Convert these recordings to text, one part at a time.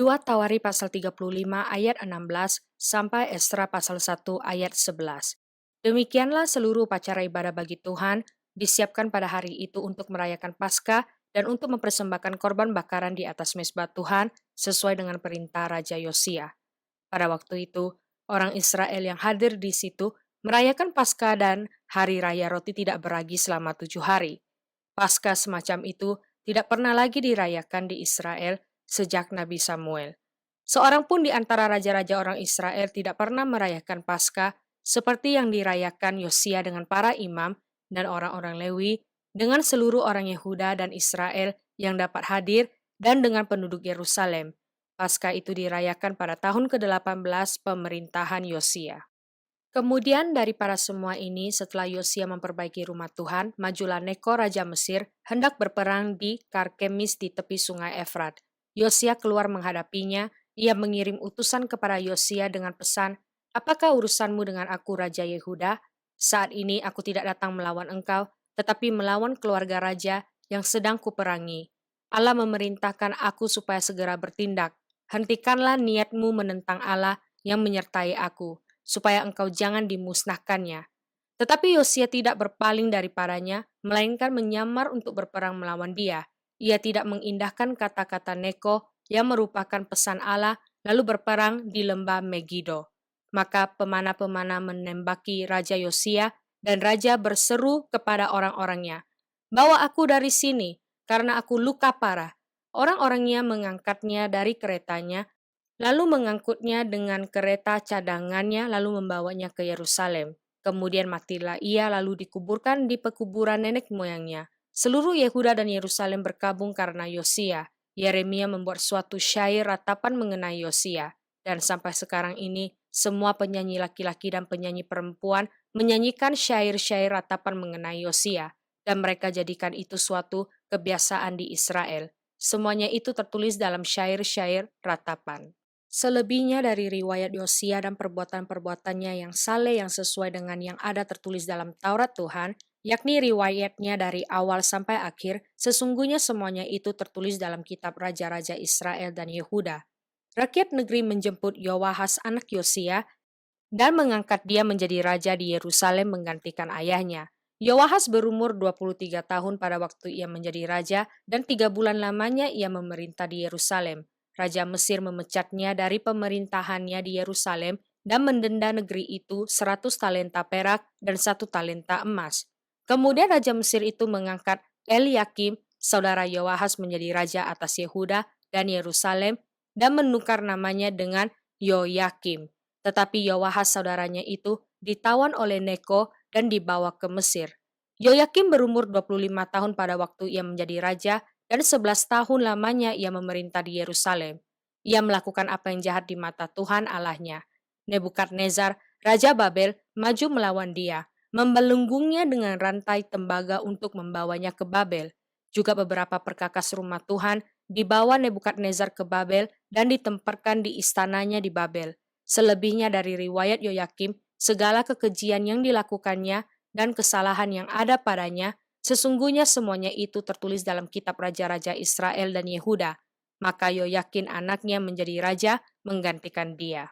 2 Tawari pasal 35 ayat 16 sampai Esra pasal 1 ayat 11. Demikianlah seluruh upacara ibadah bagi Tuhan disiapkan pada hari itu untuk merayakan Paskah dan untuk mempersembahkan korban bakaran di atas mezbah Tuhan sesuai dengan perintah Raja Yosia. Pada waktu itu, orang Israel yang hadir di situ merayakan Paskah dan hari raya roti tidak beragi selama 7 hari. Paskah semacam itu tidak pernah lagi dirayakan di Israel sejak Nabi Samuel. Seorang pun di antara raja-raja orang Israel tidak pernah merayakan Paskah seperti yang dirayakan Yosia dengan para imam dan orang-orang Lewi, dengan seluruh orang Yehuda dan Israel yang dapat hadir, dan dengan penduduk Yerusalem. Paskah itu dirayakan pada tahun ke-18 pemerintahan Yosia. Kemudian dari para semua ini, setelah Yosia memperbaiki rumah Tuhan, majulah Neko Raja Mesir hendak berperang di Karkemis di tepi sungai Efrat. Yosia keluar menghadapinya, ia mengirim utusan kepada Yosia dengan pesan, "Apakah urusanmu dengan aku Raja Yehuda? Saat ini aku tidak datang melawan engkau, tetapi melawan keluarga raja yang sedang kuperangi. Allah memerintahkan aku supaya segera bertindak. Hentikanlah niatmu menentang Allah yang menyertai aku, supaya engkau jangan dimusnahkannya." Tetapi Yosia tidak berpaling daripadanya, melainkan menyamar untuk berperang melawan dia. Ia tidak mengindahkan kata-kata Neko yang merupakan pesan Allah, lalu berperang di lembah Megido. Maka pemana-pemana menembaki Raja Yosia, dan Raja berseru kepada orang-orangnya, "Bawa aku dari sini, karena aku luka parah." Orang-orangnya mengangkatnya dari keretanya, lalu mengangkutnya dengan kereta cadangannya, lalu membawanya ke Yerusalem. Kemudian matilah ia, lalu dikuburkan di pekuburan nenek moyangnya. Seluruh Yehuda dan Yerusalem berkabung karena Yosia. Yeremia membuat suatu syair ratapan mengenai Yosia. Dan sampai sekarang ini, semua penyanyi laki-laki dan penyanyi perempuan menyanyikan syair-syair ratapan mengenai Yosia. Dan mereka jadikan itu suatu kebiasaan di Israel. Semuanya itu tertulis dalam syair-syair ratapan. Selebihnya dari riwayat Yosia dan perbuatan-perbuatannya yang saleh yang sesuai dengan yang ada tertulis dalam Taurat Tuhan, yakni riwayatnya dari awal sampai akhir, sesungguhnya semuanya itu tertulis dalam kitab Raja-Raja Israel dan Yehuda. Rakyat negeri menjemput Yoahas anak Yosia dan mengangkat dia menjadi raja di Yerusalem menggantikan ayahnya. Yoahas berumur 23 tahun pada waktu ia menjadi raja, dan 3 bulan lamanya ia memerintah di Yerusalem. Raja Mesir memecatnya dari pemerintahannya di Yerusalem dan mendenda negeri itu 100 talenta perak dan 1 talenta emas. Kemudian Raja Mesir itu mengangkat Eliakim, saudara Yoahas, menjadi raja atas Yehuda dan Yerusalem dan menukar namanya dengan Yoyakim. Tetapi Yoahas saudaranya itu ditawan oleh Neko dan dibawa ke Mesir. Yoyakim berumur 25 tahun pada waktu ia menjadi raja, dan 11 tahun lamanya ia memerintah di Yerusalem. Ia melakukan apa yang jahat di mata Tuhan Allahnya. Nebukadnezar, Raja Babel, maju melawan dia, membelunggungnya dengan rantai tembaga untuk membawanya ke Babel. Juga beberapa perkakas rumah Tuhan dibawa Nebukadnezar ke Babel dan ditempatkan di istananya di Babel. Selebihnya dari riwayat Yoyakim, segala kekejian yang dilakukannya dan kesalahan yang ada padanya, sesungguhnya semuanya itu tertulis dalam kitab Raja-Raja Israel dan Yehuda. Maka Yoyakin anaknya menjadi raja menggantikan dia.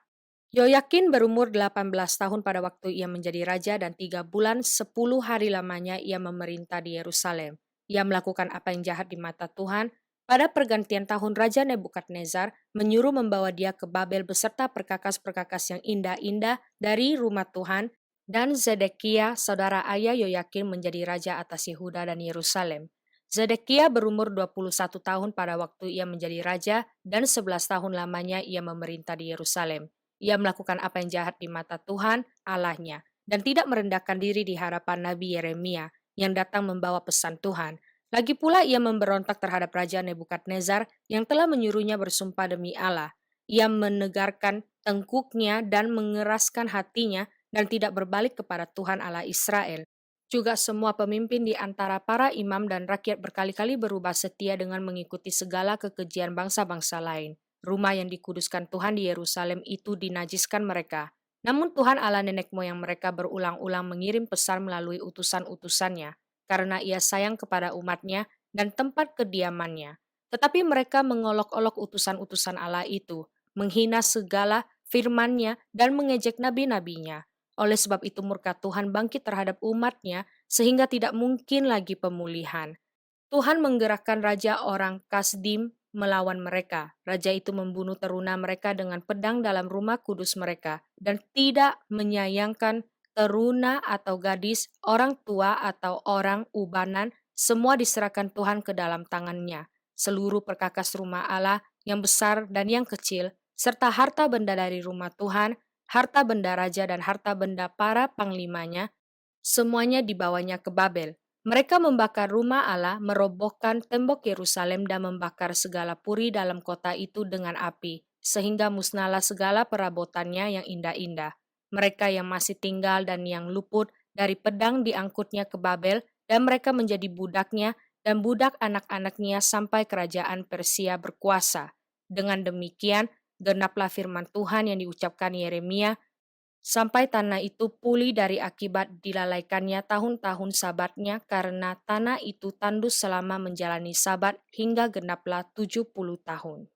Yoyakin berumur 18 tahun pada waktu ia menjadi raja, dan 3 bulan 10 hari lamanya ia memerintah di Yerusalem. Ia melakukan apa yang jahat di mata Tuhan. Pada pergantian tahun, Raja Nebukadnezar menyuruh membawa dia ke Babel beserta perkakas-perkakas yang indah-indah dari rumah Tuhan, dan Zedekia, saudara ayah Yoyakin, menjadi raja atas Yehuda dan Yerusalem. Zedekia berumur 21 tahun pada waktu ia menjadi raja, dan 11 tahun lamanya ia memerintah di Yerusalem. Ia melakukan apa yang jahat di mata Tuhan Allahnya, dan tidak merendahkan diri di hadapan Nabi Yeremia yang datang membawa pesan Tuhan. Lagi pula ia memberontak terhadap Raja Nebukadnezar yang telah menyuruhnya bersumpah demi Allah. Ia menegarkan tengkuknya dan mengeraskan hatinya dan tidak berbalik kepada Tuhan Allah Israel. Juga semua pemimpin di antara para imam dan rakyat berkali-kali berubah setia dengan mengikuti segala kekejian bangsa-bangsa lain. Rumah yang dikuduskan Tuhan di Yerusalem itu dinajiskan mereka. Namun Tuhan Allah nenek moyang mereka berulang-ulang mengirim pesan melalui utusan-utusannya, karena ia sayang kepada umatnya dan tempat kediamannya. Tetapi mereka mengolok-olok utusan-utusan Allah itu, menghina segala firman-Nya dan mengejek nabi-nabinya. Oleh sebab itu murka Tuhan bangkit terhadap umat-Nya sehingga tidak mungkin lagi pemulihan. Tuhan menggerakkan raja orang Kasdim melawan mereka. Raja itu membunuh teruna mereka dengan pedang dalam rumah kudus mereka dan tidak menyayangkan teruna atau gadis, orang tua atau orang ubanan, semua diserahkan Tuhan ke dalam tangannya. Seluruh perkakas rumah Allah yang besar dan yang kecil, serta harta benda dari rumah Tuhan, harta benda raja dan harta benda para panglimanya, semuanya dibawanya ke Babel. Mereka membakar rumah Allah, merobohkan tembok Yerusalem dan membakar segala puri dalam kota itu dengan api, sehingga musnahlah segala perabotannya yang indah-indah. Mereka yang masih tinggal dan yang luput dari pedang diangkutnya ke Babel, dan mereka menjadi budaknya dan budak anak-anaknya sampai kerajaan Persia berkuasa. Dengan demikian, genaplah firman Tuhan yang diucapkan Yeremia, sampai tanah itu pulih dari akibat dilalaikannya tahun-tahun sabatnya, karena tanah itu tandus selama menjalani sabat hingga genaplah 70 tahun.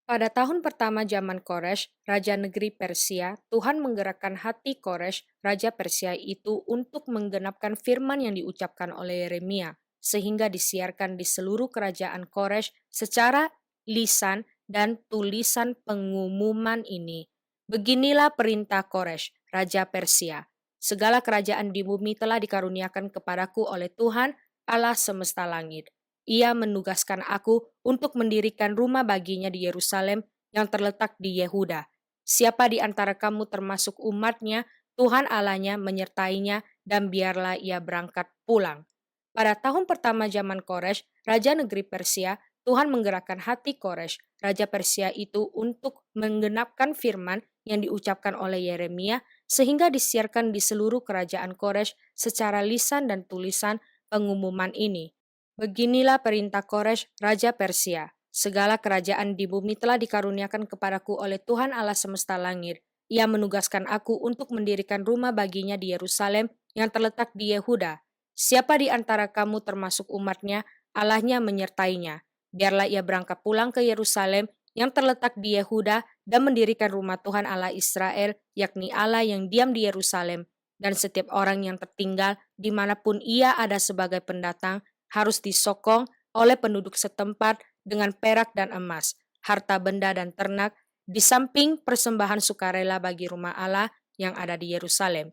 Pada tahun pertama zaman Koresh, Raja Negeri Persia, Tuhan menggerakkan hati Koresh, Raja Persia itu untuk menggenapkan firman yang diucapkan oleh Yeremia, sehingga disiarkan di seluruh kerajaan Koresh secara lisan dan tulisan pengumuman ini. Beginilah perintah Koresh, Raja Persia. Segala kerajaan di bumi telah dikaruniakan kepadaku oleh Tuhan, Allah semesta langit. Ia menugaskan aku untuk mendirikan rumah baginya di Yerusalem yang terletak di Yehuda. Siapa di antara kamu termasuk umatnya, Tuhan Allahnya menyertainya dan biarlah ia berangkat pulang. Pada tahun pertama zaman Koresh, Raja Negeri Persia, Tuhan menggerakkan hati Koresh, Raja Persia itu untuk menggenapkan firman yang diucapkan oleh Yeremia sehingga disiarkan di seluruh kerajaan Koresh secara lisan dan tulisan pengumuman ini. Beginilah perintah Koresh, Raja Persia. Segala kerajaan di bumi telah dikaruniakan kepadaku oleh Tuhan Allah semesta langit. Ia menugaskan aku untuk mendirikan rumah baginya di Yerusalem yang terletak di Yehuda. Siapa di antara kamu termasuk umatnya, Allahnya menyertainya. Biarlah ia berangkat pulang ke Yerusalem yang terletak di Yehuda dan mendirikan rumah Tuhan Allah Israel, yakni Allah yang diam di Yerusalem. Dan setiap orang yang tertinggal dimanapun ia ada sebagai pendatang, harus disokong oleh penduduk setempat dengan perak dan emas, harta benda dan ternak, di samping persembahan sukarela bagi rumah Allah yang ada di Yerusalem.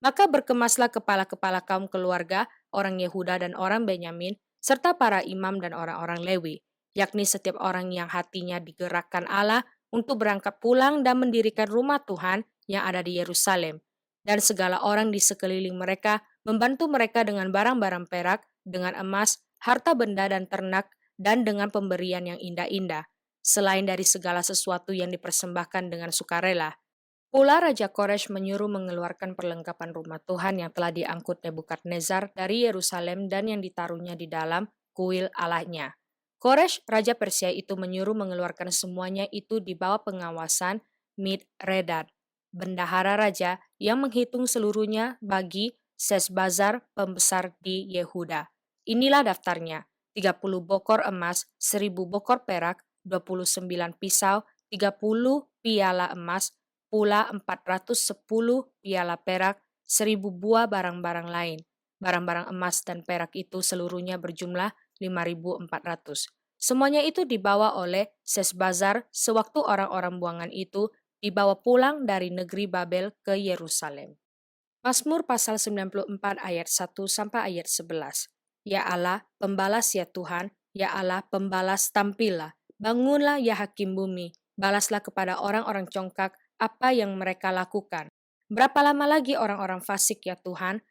Maka berkemaslah kepala-kepala kaum keluarga, orang Yehuda dan orang Benyamin, serta para imam dan orang-orang Lewi, yakni setiap orang yang hatinya digerakkan Allah untuk berangkat pulang dan mendirikan rumah Tuhan yang ada di Yerusalem. Dan segala orang di sekeliling mereka membantu mereka dengan barang-barang perak, dengan emas, harta benda dan ternak, dan dengan pemberian yang indah-indah, selain dari segala sesuatu yang dipersembahkan dengan sukarela. Pula Raja Koresh menyuruh mengeluarkan perlengkapan rumah Tuhan yang telah diangkut Nebukadnezar dari Yerusalem dan yang ditaruhnya di dalam kuil Allahnya. Koresh, Raja Persia itu menyuruh mengeluarkan semuanya itu di bawah pengawasan Midredad, bendahara raja yang menghitung seluruhnya bagi Sesbazar, pembesar di Yehuda. Inilah daftarnya: 30 bokor emas, 1000 bokor perak, 29 pisau, 30 piala emas, pula 410 piala perak, 1000 buah barang-barang lain. Barang-barang emas dan perak itu seluruhnya berjumlah 5.400. Semuanya itu dibawa oleh Sesbazar sewaktu orang-orang buangan itu dibawa pulang dari negeri Babel ke Yerusalem. Mazmur pasal 94 ayat 1 sampai ayat 11. Ya Allah, pembalas ya Tuhan, ya Allah, pembalas tampillah. Bangunlah ya hakim bumi, balaslah kepada orang-orang congkak apa yang mereka lakukan. Berapa lama lagi orang-orang fasik ya Tuhan?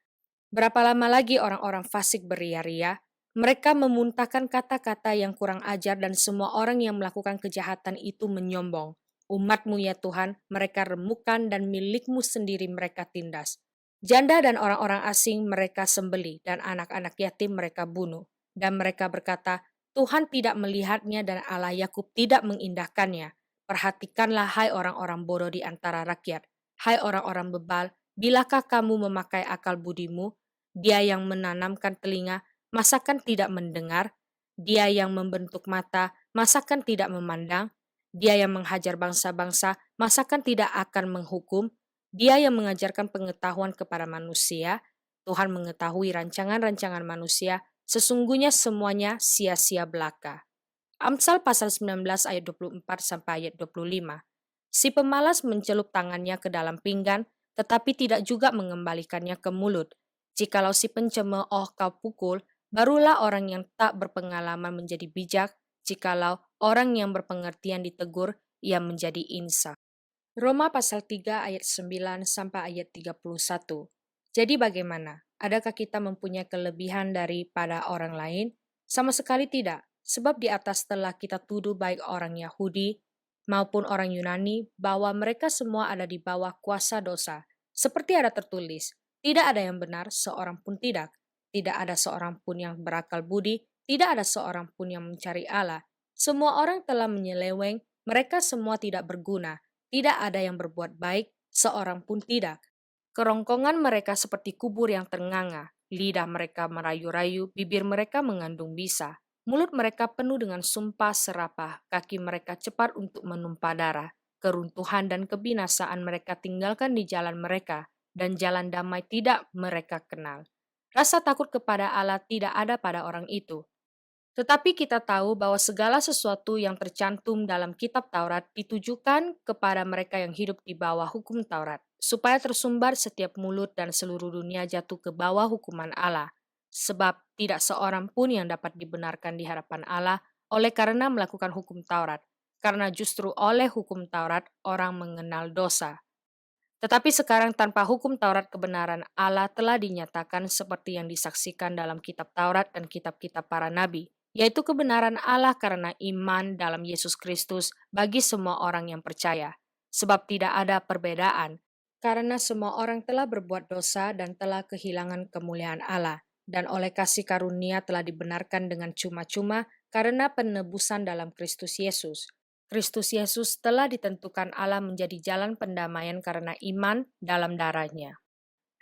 Berapa lama lagi orang-orang fasik beria-ria? Mereka memuntahkan kata-kata yang kurang ajar dan semua orang yang melakukan kejahatan itu menyombong. Umat-Mu ya Tuhan, mereka remukan dan milik-Mu sendiri mereka tindas. Janda dan orang-orang asing mereka sembeli dan anak-anak yatim mereka bunuh. Dan mereka berkata, Tuhan tidak melihatnya dan Allah Yakub tidak mengindahkannya. Perhatikanlah hai orang-orang bodoh di antara rakyat. Hai orang-orang bebal, bilakah kamu memakai akal budimu? Dia yang menanamkan telinga, masakan tidak mendengar? Dia yang membentuk mata, masakan tidak memandang? Dia yang menghajar bangsa-bangsa, masakan tidak akan menghukum? Dia yang mengajarkan pengetahuan kepada manusia, Tuhan mengetahui rancangan-rancangan manusia, sesungguhnya semuanya sia-sia belaka. Amsal pasal 19 ayat 24 sampai ayat 25. Si pemalas mencelup tangannya ke dalam pinggan, tetapi tidak juga mengembalikannya ke mulut. Jikalau si pencemooh kau pukul, barulah orang yang tak berpengalaman menjadi bijak. Jikalau orang yang berpengertian ditegur, ia menjadi insaf. Roma pasal 3 ayat 9 sampai ayat 31. Jadi bagaimana? Adakah kita mempunyai kelebihan daripada orang lain? Sama sekali tidak, sebab di atas telah kita tuduh baik orang Yahudi maupun orang Yunani bahwa mereka semua ada di bawah kuasa dosa. Seperti ada tertulis, tidak ada yang benar, seorang pun tidak. Tidak ada seorang pun yang berakal budi, tidak ada seorang pun yang mencari Allah. Semua orang telah menyeleweng, mereka semua tidak berguna. Tidak ada yang berbuat baik, seorang pun tidak. Kerongkongan mereka seperti kubur yang ternganga, lidah mereka merayu-rayu, bibir mereka mengandung bisa. Mulut mereka penuh dengan sumpah serapah, kaki mereka cepat untuk menumpah darah. Keruntuhan dan kebinasaan mereka tinggalkan di jalan mereka, dan jalan damai tidak mereka kenal. Rasa takut kepada Allah tidak ada pada orang itu. Tetapi kita tahu bahwa segala sesuatu yang tercantum dalam kitab Taurat ditujukan kepada mereka yang hidup di bawah hukum Taurat, supaya tersumbar setiap mulut dan seluruh dunia jatuh ke bawah hukuman Allah. Sebab tidak seorang pun yang dapat dibenarkan di hadapan Allah oleh karena melakukan hukum Taurat, karena justru oleh hukum Taurat orang mengenal dosa. Tetapi sekarang tanpa hukum Taurat kebenaran Allah telah dinyatakan seperti yang disaksikan dalam kitab Taurat dan kitab-kitab para nabi, yaitu kebenaran Allah karena iman dalam Yesus Kristus bagi semua orang yang percaya. Sebab tidak ada perbedaan, karena semua orang telah berbuat dosa dan telah kehilangan kemuliaan Allah, dan oleh kasih karunia telah dibenarkan dengan cuma-cuma karena penebusan dalam Kristus Yesus. Kristus Yesus telah ditentukan Allah menjadi jalan pendamaian karena iman dalam darahnya.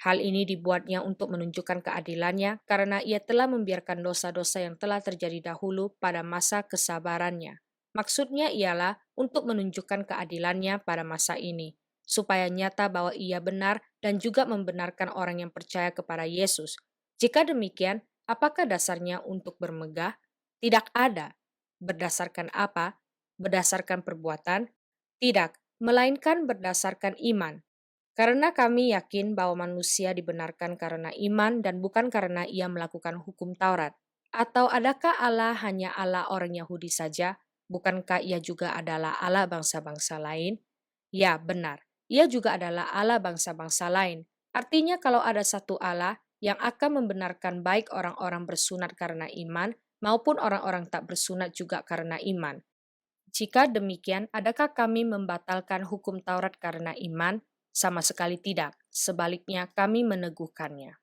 Hal ini dibuatnya untuk menunjukkan keadilannya karena ia telah membiarkan dosa-dosa yang telah terjadi dahulu pada masa kesabarannya. Maksudnya ialah untuk menunjukkan keadilannya pada masa ini, supaya nyata bahwa ia benar dan juga membenarkan orang yang percaya kepada Yesus. Jika demikian, apakah dasarnya untuk bermegah? Tidak ada. Berdasarkan apa? Berdasarkan perbuatan? Tidak, melainkan berdasarkan iman. Karena kami yakin bahwa manusia dibenarkan karena iman dan bukan karena ia melakukan hukum Taurat. Atau adakah Allah hanya Allah orang Yahudi saja? Bukankah ia juga adalah Allah bangsa-bangsa lain? Ya, benar. Ia juga adalah Allah bangsa-bangsa lain. Artinya kalau ada satu Allah yang akan membenarkan baik orang-orang bersunat karena iman maupun orang-orang tak bersunat juga karena iman. Jika demikian, adakah kami membatalkan hukum Taurat karena iman? Sama sekali tidak. Sebaliknya, kami meneguhkannya.